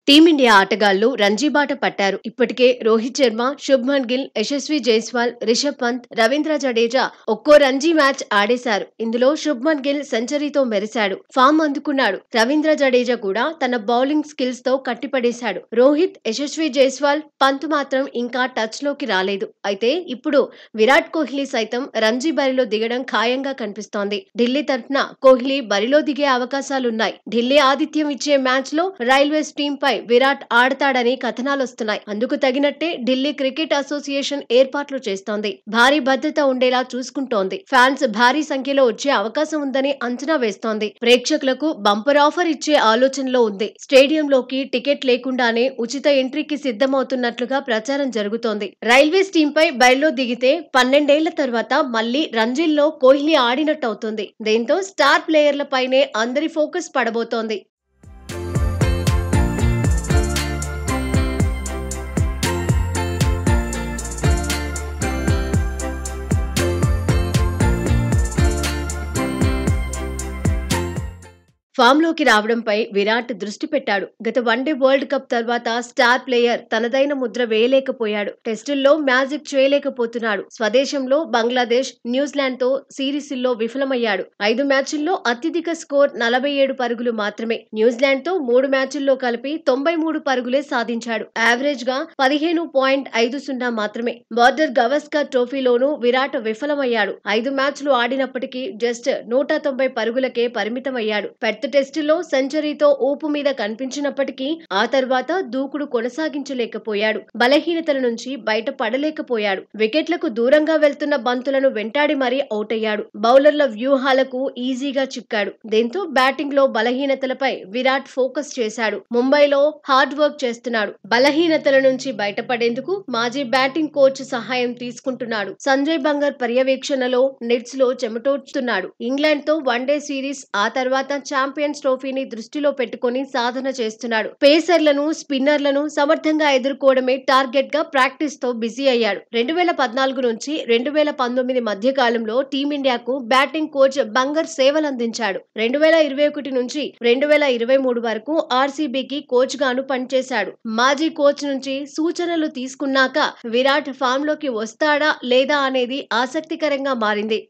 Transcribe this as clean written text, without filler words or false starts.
Team India ఆటగాళ్లు రంజీ బాట పట్టారు. ఇప్పటికే రోహిత్ శర్మ, శుభ్మన్ గిల్, యశస్వి జైస్వాల్, రిషబ్ పంత్, రవీంద్ర జడేజా ఒక్కో రంజీ మ్యాచ్ ఆడేశారు. ఇందులో శుభ్మన్ గిల్ సెంచరీతో మెరిశాడు, ఫామ్ అందుకున్నాడు. రవీంద్ర జడేజా కూడా తన బౌలింగ్ స్కిల్స్ తో కట్టిపడేశాడు. రోహిత్, యశస్వి జైస్వాల్, పంత్ మాత్రం ఇంకా టచ్ లోకి రాలేదు. అయితే ఇప్పుడు విరాట్ కోహ్లీ సైతం రంజీ బరిలో దిగడం ఖాయంగా కనిపిస్తోంది. ఢిల్లీ తరఫున కోహ్లీ బరిలో దిగే అవకాశాలున్నాయి. ఢిల్లీ ఆతిథ్యం ఇచ్చే మ్యాచ్ లో రైల్వేస్ టీంపై విరాట్ ఆడతాడని కథనాలొస్తున్నాయి. అందుకు తగినట్టే ఢిల్లీ క్రికెట్ అసోసియేషన్ ఏర్పాట్లు చేస్తోంది. భారీ భద్రత ఉండేలా చూసుకుంటోంది. ఫ్యాన్స్ భారీ సంఖ్యలో వచ్చే అవకాశం ఉందని అంచనా వేస్తోంది. ప్రేక్షకులకు బంపర్ ఆఫర్ ఇచ్చే ఆలోచనలో ఉంది. స్టేడియంలోకి టికెట్ లేకుండానే ఉచిత ఎంట్రీకి సిద్ధమవుతున్నట్లుగా ప్రచారం జరుగుతోంది. రైల్వేస్ టీంపై బరిలో దిగితే 12 ఏళ్ల తర్వాత మళ్లీ రంజీల్లో కోహ్లీ ఆడినట్టవుతుంది. దీంతో స్టార్ ప్లేయర్లపైనే అందరి ఫోకస్ పడబోతోంది. ఫామ్ లోకి రావడంపై విరాట్ దృష్టి పెట్టాడు. గత వన్డే వరల్డ్ కప్ తర్వాత స్టార్ ప్లేయర్ తనదైన ముద్ర వేయలేకపోయాడు. టెస్టుల్లో మ్యాజిక్ చేయలేకపోతున్నాడు. స్వదేశంలో బంగ్లాదేశ్, న్యూజిలాండ్ తో సిరీస్ల్లో విఫలమయ్యాడు. 5 మ్యాచుల్లో అత్యధిక స్కోర్ 47 పరుగులు మాత్రమే. న్యూజిలాండ్ తో 3 మ్యాచుల్లో కలిపి 93 పరుగులే సాధించాడు. యావరేజ్ గా 15.50 మాత్రమే. బార్డర్ గవస్కర్ ట్రోఫీలోనూ విరాట్ విఫలమయ్యాడు. 5 మ్యాచ్లు ఆడినప్పటికీ జస్ట్ 190 పరుగులకే పరిమితమయ్యాడు. టెస్టులో సెంచరీతో ఊపు మీద కనిపించినప్పటికీ ఆ తర్వాత దూకుడు కొనసాగించలేకపోయాడు. బలహీనతల నుంచి బయటపడలేకపోయాడు. వికెట్లకు దూరంగా వెళ్తున్న బంతులను వెంటాడి మరీ అవుట్ అయ్యాడు. బౌలర్ల వ్యూహాలకు ఈజీగా చిక్కాడు. దీంతో బ్యాటింగ్ లో బలహీనతలపై విరాట్ ఫోకస్ చేశాడు. ముంబైలో హార్డ్ వర్క్ చేస్తున్నాడు. బలహీనతల నుంచి బయటపడేందుకు మాజీ బ్యాటింగ్ కోచ్ సహాయం తీసుకుంటున్నాడు. సంజయ్ బంగర్ పర్యవేక్షణలో నెట్స్ లో చెమటోడ్చుతున్నాడు. ఇంగ్లాండ్ తో వన్డే సిరీస్, ఆ తర్వాత ఛాంపియన్స్ ట్రోఫీని దృష్టిలో పెట్టుకుని సాధన చేస్తున్నాడు. పేసర్లను, స్పిన్నర్లను సమర్థంగా ఎదుర్కోవడమే టార్గెట్ గా ప్రాక్టీస్ తో బిజీ అయ్యాడు. 2014 నుంచి 2019 మధ్య కాలంలో టీమిండియాకు బ్యాటింగ్ కోచ్ బంగర్ సేవలందించాడు. 2021 నుంచి 2023 వరకు ఆర్సీబీకి కోచ్ గాను పనిచేశాడు. మాజీ కోచ్ నుంచి సూచనలు తీసుకున్నాక విరాట్ ఫామ్ లోకి వస్తాడా లేదా అనేది ఆసక్తికరంగా మారింది.